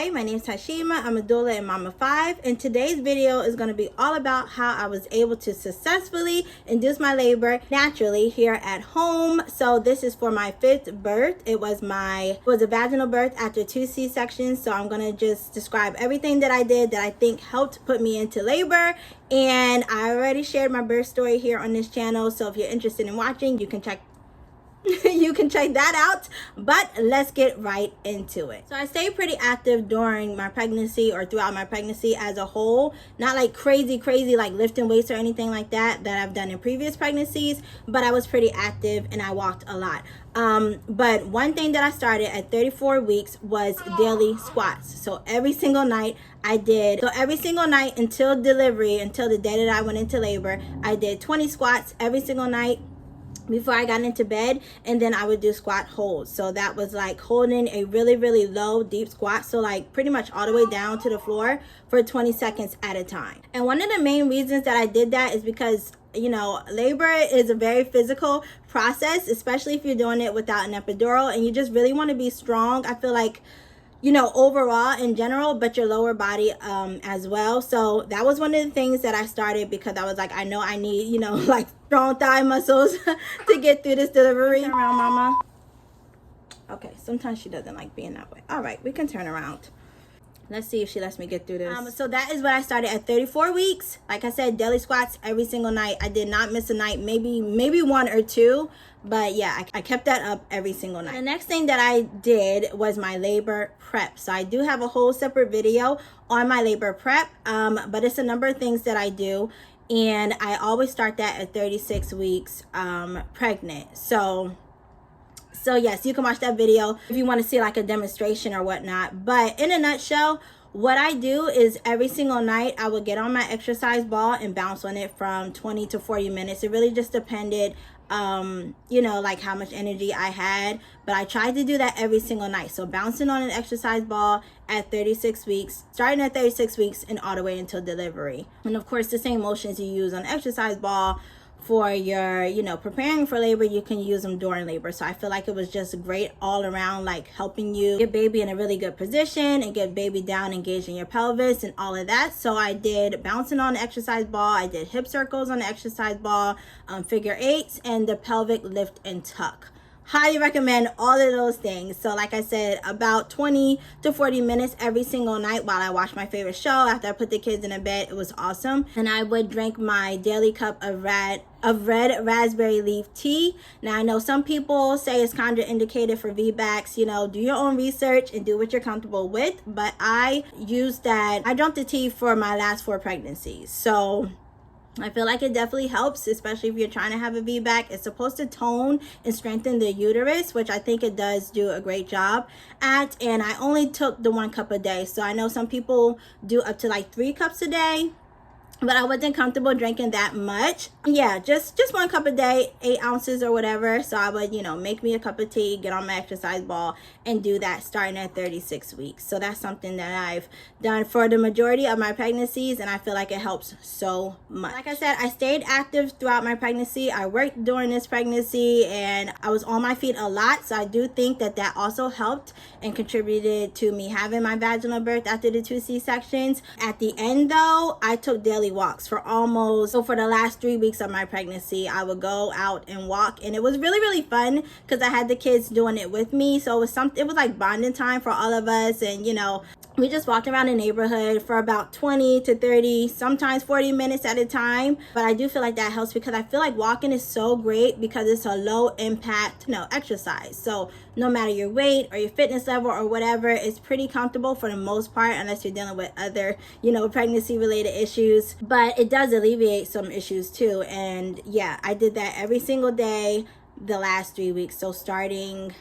Hi, my name is Tashima. I'm a doula and mom of 5, and today's video is going to be all about how I was able to successfully induce my labor naturally here at home. So this is for my 5th birth. It was a vaginal birth after 2 C-sections. So I'm going to just describe everything that I did that I think helped put me into labor. And I already shared my birth story here on this channel. So if you're interested in watching, you can check that out, but let's get right into it. So I stayed pretty active during my pregnancy or throughout my pregnancy as a whole, not like crazy like lifting weights or anything like that I've done in previous pregnancies, but I was pretty active and I walked a lot. But one thing that I started at 34 weeks was daily squats. So every single night I did, every single night until delivery, until the day that I went into labor, I did 20 squats every single night before I got into bed, and then I would do squat holds. So that was like holding a really low deep squat, so like pretty much all the way down to the floor for 20 seconds at a time. And one of the main reasons that I did that is because, you know, labor is a very physical process, especially if you're doing it without an epidural, and you just really want to be strong, I feel like, you know, overall in general, but your lower body as well. So that was one of the things that I started because I was like, I know I need, you know, like strong thigh muscles to get through this delivery. Turn around, mama. Okay, sometimes she doesn't like being that way. All right, we can turn around. Let's see if she lets me get through this. So that is what I started at 34 weeks. Like I said, daily squats every single night. I did not miss a night, maybe one or two. But yeah, I kept that up every single night. The next thing that I did was my labor prep. So I do have a whole separate video on my labor prep, but it's a number of things that I do. And I always start that at 36 weeks pregnant. So yes, you can watch that video if you want to see like a demonstration or whatnot. But in a nutshell, what I do is every single night I would get on my exercise ball and bounce on it from 20 to 40 minutes. It really just depended, you know, like how much energy I had. But I tried to do that every single night. So bouncing on an exercise ball at 36 weeks, starting at 36 weeks and all the way until delivery. And of course, the same motions you use on exercise ball for your, you know, preparing for labor, you can use them during labor. So I feel like it was just great all around, like helping you get baby in a really good position and get baby down, engaged in your pelvis and all of that. So I did bouncing on the exercise ball, I did hip circles on the exercise ball, figure eights, and the pelvic lift and tuck. Highly recommend all of those things. So like I said, about 20 to 40 minutes every single night while I watched my favorite show after I put the kids in a bed. It was awesome. And I would drink my daily cup of red raspberry leaf tea. Now I know some people say it's contraindicated for VBACs. You know, do your own research and do what you're comfortable with. But I used that. I drank the tea for my last 4 pregnancies. So I feel like it definitely helps, especially if you're trying to have a VBAC. It's supposed to tone and strengthen the uterus, which I think it does do a great job at. And I only took the 1 cup a day. So I know some people do up to like 3 cups a day, but I wasn't comfortable drinking that much. Yeah, just 1 cup a day, 8 ounces or whatever. So I would, you know, make me a cup of tea, get on my exercise ball, and do that starting at 36 weeks. So that's something that I've done for the majority of my pregnancies, and I feel like it helps so much. Like I said, I stayed active throughout my pregnancy. I worked during this pregnancy, and I was on my feet a lot. So I do think that that also helped and contributed to me having my vaginal birth after the 2 C-sections. At the end though, I took daily walks for the last 3 weeks of my pregnancy. I would go out and walk, and it was really fun because I had the kids doing it with me. So it was like bonding time for all of us, and you know, we just walked around the neighborhood for about 20 to 30, sometimes 40 minutes at a time. But I do feel like that helps because I feel like walking is so great because it's a low impact, you know, exercise. So no matter your weight or your fitness level or whatever, it's pretty comfortable for the most part, unless you're dealing with other, you know, pregnancy related issues. But it does alleviate some issues too. And yeah, I did that every single day the last 3 weeks. So starting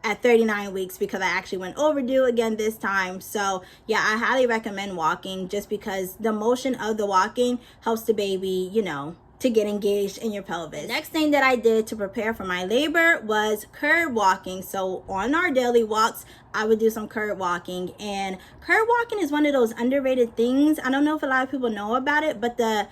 at 39 weeks, because I actually went overdue again this time. So yeah, I highly recommend walking just because the motion of the walking helps the baby, you know, to get engaged in your pelvis. The next thing that I did to prepare for my labor was curb walking. So on our daily walks, I would do some curb walking. And curb walking is one of those underrated things. I don't know if a lot of people know about it, but the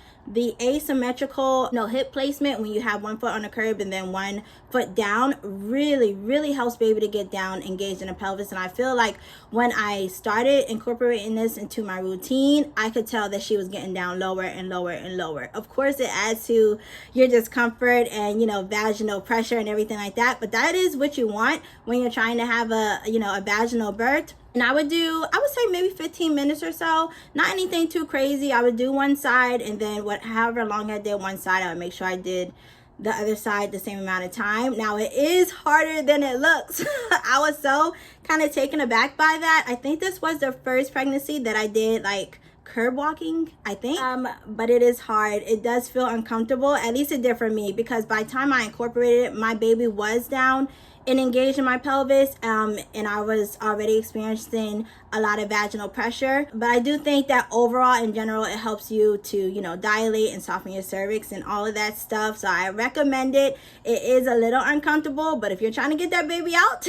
asymmetrical hip placement, when you have one foot on the curb and then one foot down, really helps baby to get down, engaged in the pelvis. And I feel like when I started incorporating this into my routine, I could tell that she was getting down lower and lower and lower. Of course, it adds to your discomfort and vaginal pressure and everything like that, but that is what you want when you're trying to have a vaginal birth. And I would say maybe 15 minutes or so, not anything too crazy. I would do one side, and then however long I did one side, I would make sure I did the other side the same amount of time. Now, it is harder than it looks. I was so kind of taken aback by that. I think this was the first pregnancy that I did like curb walking, I think. But it is hard. It does feel uncomfortable. At least it did for me, because by the time I incorporated it, my baby was down and engaged in my pelvis, and I was already experiencing a lot of vaginal pressure. But I do think that overall, in general, it helps you to dilate and soften your cervix and all of that stuff. So I recommend it. It is a little uncomfortable, but if you're trying to get that baby out,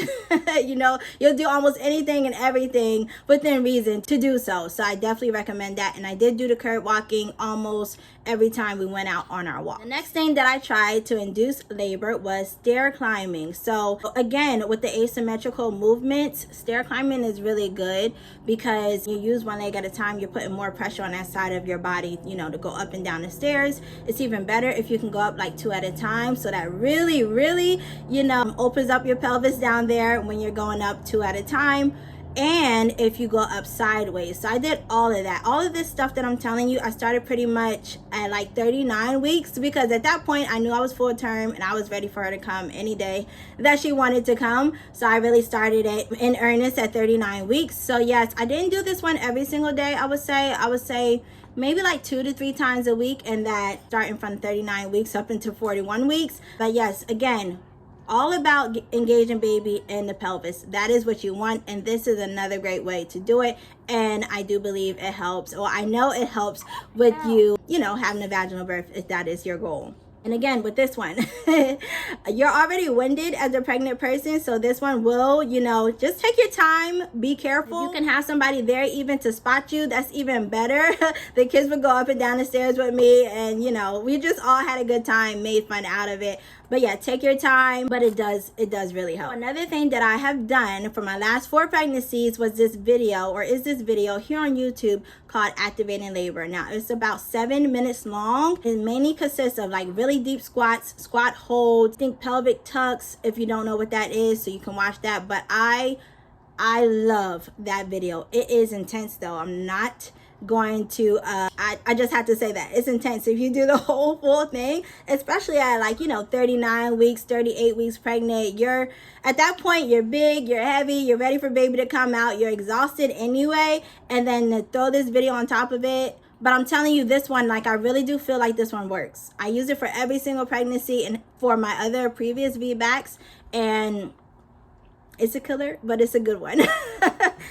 you'll do almost anything and everything within reason to do so. So I definitely recommend that. And I did do the curb walking almost every time we went out on our walk. The next thing that I tried to induce labor was stair climbing. So again, with the asymmetrical movements, stair climbing is really good because you use one leg at a time. You're putting more pressure on that side of your body, to go up and down the stairs. It's even better if you can go up like 2 at a time. So that really, opens up your pelvis down there when you're going up 2 at a time. And if you go up sideways. So I did all of that. All of this stuff that I'm telling you, I started pretty much at like 39 weeks, because at that point I knew I was full term and I was ready for her to come any day that she wanted to come. So I really started it in earnest at 39 weeks. So yes, I didn't do this one every single day. I would say maybe like 2 to 3 times a week, and that starting from 39 weeks up into 41 weeks. But yes, again, all about engaging baby in the pelvis. That is what you want, and this is another great way to do it. And I do believe it helps, or I know it helps with you having a vaginal birth, if that is your goal. And again, with this one, you're already winded as a pregnant person. So this one will, just take your time, be careful. If you can have somebody there even to spot you, that's even better. The kids would go up and down the stairs with me, and, we just all had a good time, made fun out of it. But yeah, take your time, but it does really help. Another thing that I have done for my last 4 pregnancies is this video here on YouTube called Activating Labor. Now, it's about 7 minutes long. It mainly consists of like really deep squats, squat holds, think pelvic tucks, if you don't know what that is, so you can watch that. But I love that video. It is intense though. I'm not going to I just have to say that it's intense if you do the whole full thing, especially at 39 weeks, 38 weeks pregnant. You're at that point, you're big, you're heavy, you're ready for baby to come out, you're exhausted anyway, and then to throw this video on top of it. But I'm telling you, this one, I really do feel like this one works. I use it for every single pregnancy and for my other previous VBACs, and it's a killer, but it's a good one.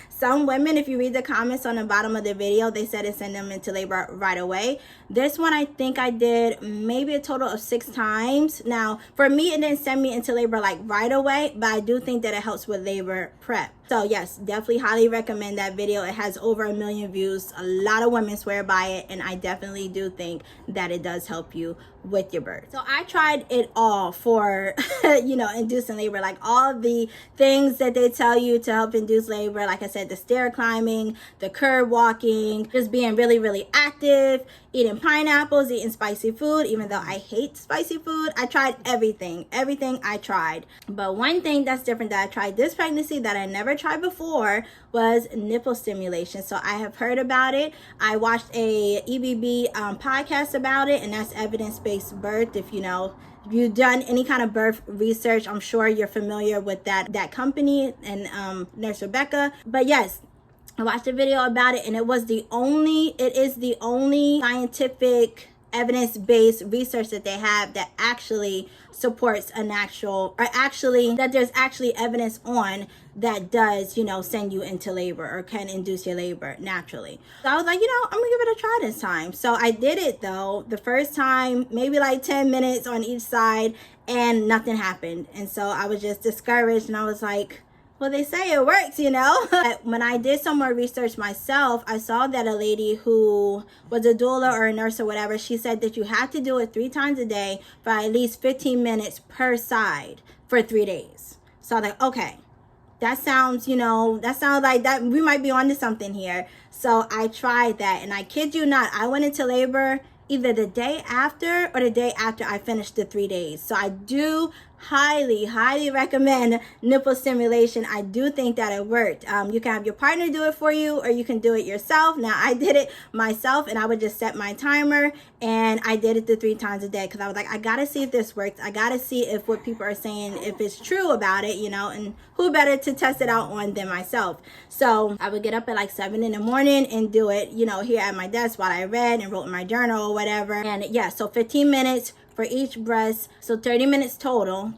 Some women, if you read the comments on the bottom of the video, they said it sent them into labor right away. This one, I think I did maybe a total of 6 times. Now, for me, it didn't send me into labor right away, but I do think that it helps with labor prep. So yes, definitely highly recommend that video. It has over 1 million views. A lot of women swear by it, and I definitely do think that it does help you with your birth. So I tried it all for, inducing labor, all the things that they tell you to help induce labor. Like I said, the stair climbing, the curb walking, just being really, really active, eating pineapples, eating spicy food, even though I hate spicy food. I tried everything I tried. But one thing that's different that I tried this pregnancy that I never tried before was nipple stimulation. So I have heard about it. I watched a EBB podcast about it, and that's evidence-based birth. If you've done any kind of birth research, I'm sure you're familiar with that company and Nurse Rebecca. But yes, I watched a video about it, and it is the only scientific evidence-based research that they have that actually supports that there's actually evidence on that does, send you into labor or can induce your labor naturally. So I was like, I'm gonna give it a try this time. So I did it though. The first time, maybe 10 minutes on each side, and nothing happened. And so I was just discouraged, and I was like, Well, they say it works, you know. When I did some more research myself, I saw that a lady who was a doula or a nurse or whatever, she said that you have to do it 3 times a day for at least 15 minutes per side for 3 days. So I'm like, okay, that sounds, you know, that sounds like that we might be onto something here. So I tried that, and I kid you not, I went into labor either the day after or the day after I finished the 3 days. So I do highly recommend nipple stimulation. I do think that it worked. You can have your partner do it for you, or you can do it yourself. Now I did it myself, and I would just set my timer, and I did it the 3 times a day because I was like, I gotta see if this works. I gotta see if what people are saying, if it's true about it, you know, and who better to test it out on than myself. So I would get up at like 7 in the morning and do it, you know, here at my desk while I read and wrote in my journal or whatever. And yeah, so 15 minutes for each breast, so 30 minutes total,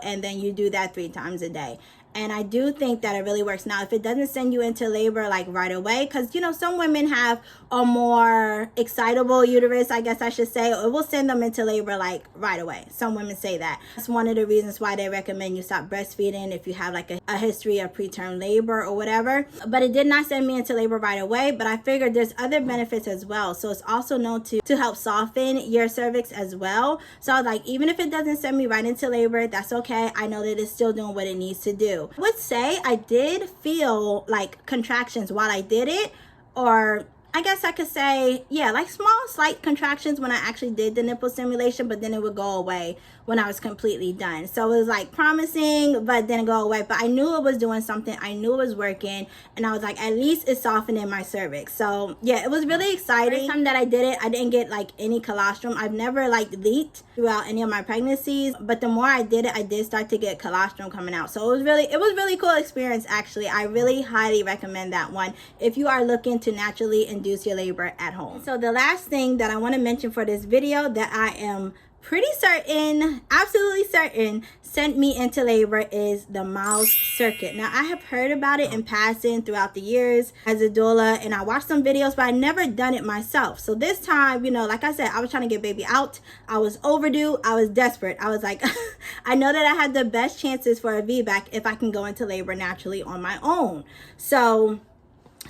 and then you do that 3 times a day. And I do think that it really works. Now, if it doesn't send you into labor like right away, because, you know, some women have a more excitable uterus, I guess I should say, it will send them into labor like right away. Some women say that. That's one of the reasons why they recommend you stop breastfeeding if you have like a history of preterm labor or whatever. But it did not send me into labor right away, but I figured there's other benefits as well. So it's also known to help soften your cervix as well. So I was like, even if it doesn't send me right into labor, that's okay. I know that it's still doing what it needs to do. I would say I did feel like contractions while I did it, or I guess I could say, yeah, like small, slight contractions when I actually did the nipple stimulation, but then it would go away when I was completely done. So it was like promising, but then go away. But I knew it was doing something. I knew it was working. And I was like, at least it's softening my cervix. So yeah, it was really exciting. First time that I did it, I didn't get like any colostrum. I've never like leaked throughout any of my pregnancies. But the more I did it, I did start to get colostrum coming out. So it was really cool experience actually. I really highly recommend that one if you are looking to naturally induce your labor at home. So the last thing that I want to mention for this video that I am pretty certain, absolutely certain, sent me into labor is the Miles circuit. Now, I have heard about it in passing throughout the years as a doula, and I watched some videos, but I never done it myself. So this time, you know, like I said, I was trying to get baby out. I was overdue. I was desperate. I was like, I know that I had the best chances for a VBAC if I can go into labor naturally on my own. So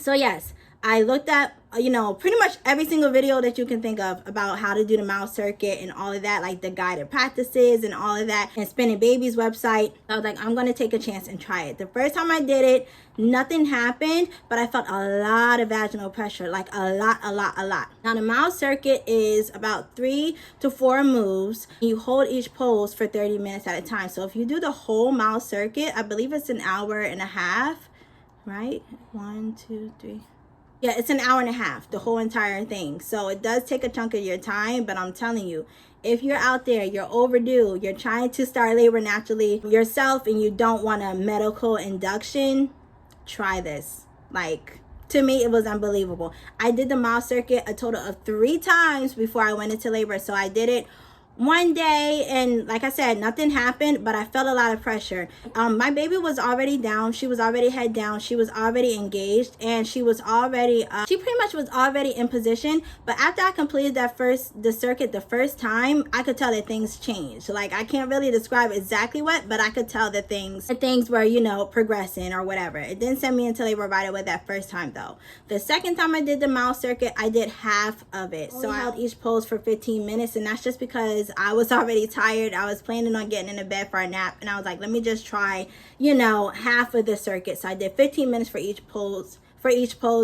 yes, I looked at, you know, pretty much every single video that you can think of about how to do the Miles circuit and all of that, like the guided practices and all of that, and Spinning Baby's website. I was like, I'm going to take a chance and try it. The first time I did it, nothing happened, but I felt a lot of vaginal pressure, like a lot. Now, the Miles circuit is about 3 to 4 moves. You hold each pose for 30 minutes at a time. So if you do the whole Miles circuit, I believe it's an hour and a half, right? 1, 2, 3. Yeah, it's an hour and a half, the whole entire thing. So it does take a chunk of your time, but I'm telling you, if you're out there, you're overdue, you're trying to start labor naturally yourself, and you don't want a medical induction, try this. Like, to me, it was unbelievable. I did the Miles circuit a total of 3 times before I went into labor. So I did it one day, and like I said, nothing happened, but I felt a lot of pressure. My baby was already down. She was already head down. She was already engaged, and she was already she pretty much was already in position. But after I completed the circuit the first time, I could tell that things changed. Like, I can't really describe exactly what, but I could tell that things were, you know, progressing or whatever. It didn't send me into labor right away that first time though. The second time I did the Miles circuit, I did half of it. So I held each pose for 15 minutes, and that's just because I was already tired. I was planning on getting into bed for a nap, and I was like, let me just try, you know, half of the circuit. So I did 15 minutes for each pose,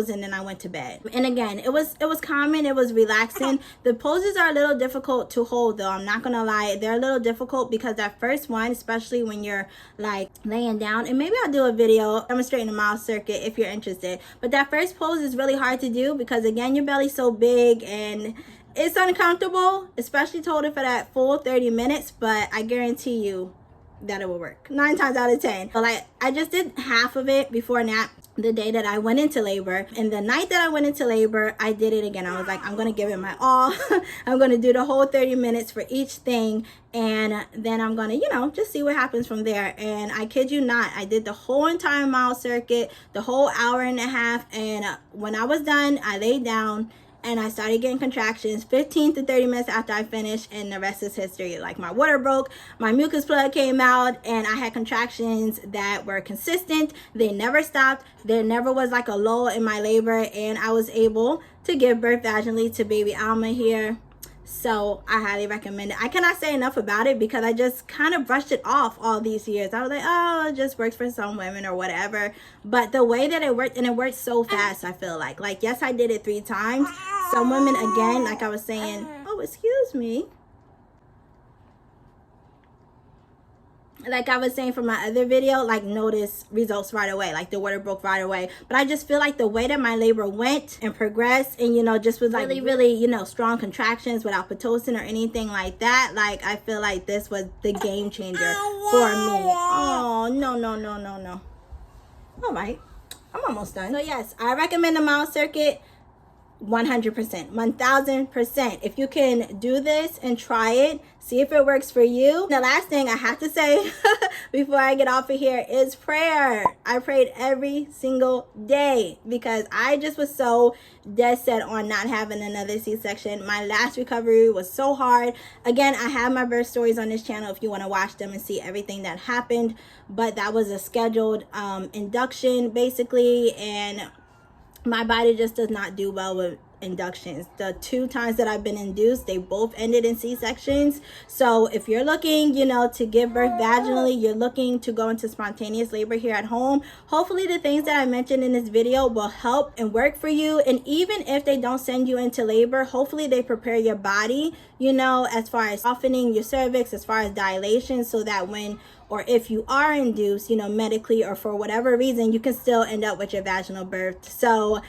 and then I went to bed. And again, it was calming, it was relaxing. The poses are a little difficult to hold though, I'm not gonna lie. They're a little difficult because that first one, especially when you're like laying down, and maybe I'll do a video demonstrating the Miles circuit if you're interested, but that first pose is really hard to do because again, your belly's so big and it's uncomfortable, especially to hold it for that full 30 minutes, but I guarantee you that it will work 9 times out of 10. But like, I just did half of it before nap the day that I went into labor, and the night that I went into labor, I did it again. I was like, I'm gonna give it my all. I'm gonna do the whole 30 minutes for each thing, and then I'm gonna, you know, just see what happens from there. And I kid you not, I did the whole entire Miles circuit, the whole hour and a half, and when I was done, I laid down, and I started getting contractions 15 to 30 minutes after I finished, and the rest is history. Like, my water broke, my mucus plug came out, and I had contractions that were consistent. They never stopped. There never was like a lull in my labor, and I was able to give birth vaginally to baby Alma here. So I highly recommend it. I cannot say enough about it because I just kind of brushed it off all these years. I was like, oh, it just works for some women or whatever. But the way that it worked, and it worked so fast, I feel like yes, I did it 3 times. Some women, again, like I was saying, oh, excuse me. Like I was saying from my other video, like, notice results right away, like the water broke right away. But I just feel like the way that my labor went and progressed, and you know, just with like really you know, strong contractions without Pitocin or anything like that, like I feel like this was the game changer for me. Oh, no. All right, I'm almost done. So yes, I recommend the mount circuit 100%, 1000%. If you can do this and try it, see if it works for you. The last thing I have to say before I get off of here is prayer. I prayed every single day because I just was so dead set on not having another C-section. My last recovery was so hard. Again, I have my birth stories on this channel if you want to watch them and see everything that happened, but that was a scheduled induction basically, and my body just does not do well with inductions. The 2 times that I've been induced, they both ended in C-sections. So if you're looking, you know, to give birth vaginally, you're looking to go into spontaneous labor here at home, hopefully the things that I mentioned in this video will help and work for you. And even if they don't send you into labor, hopefully they prepare your body, you know, as far as softening your cervix, as far as dilation, so that when or if you are induced, you know, medically or for whatever reason, you can still end up with your vaginal birth. So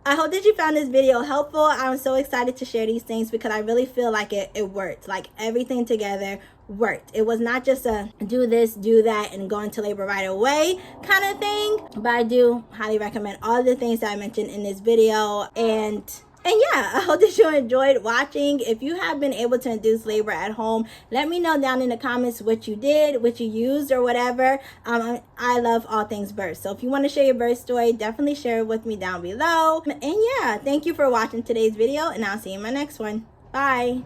I hope that you found this video helpful. I'm so excited to share these things because I really feel like it worked. Like, everything together worked. It was not just a do this, do that, and go into labor right away kind of thing. But I do highly recommend all the things that I mentioned in this video. And yeah, I hope that you enjoyed watching. If you have been able to induce labor at home, let me know down in the comments what you did, what you used, or whatever. I love all things birth. So if you want to share your birth story, definitely share it with me down below. And yeah, thank you for watching today's video, and I'll see you in my next one. Bye.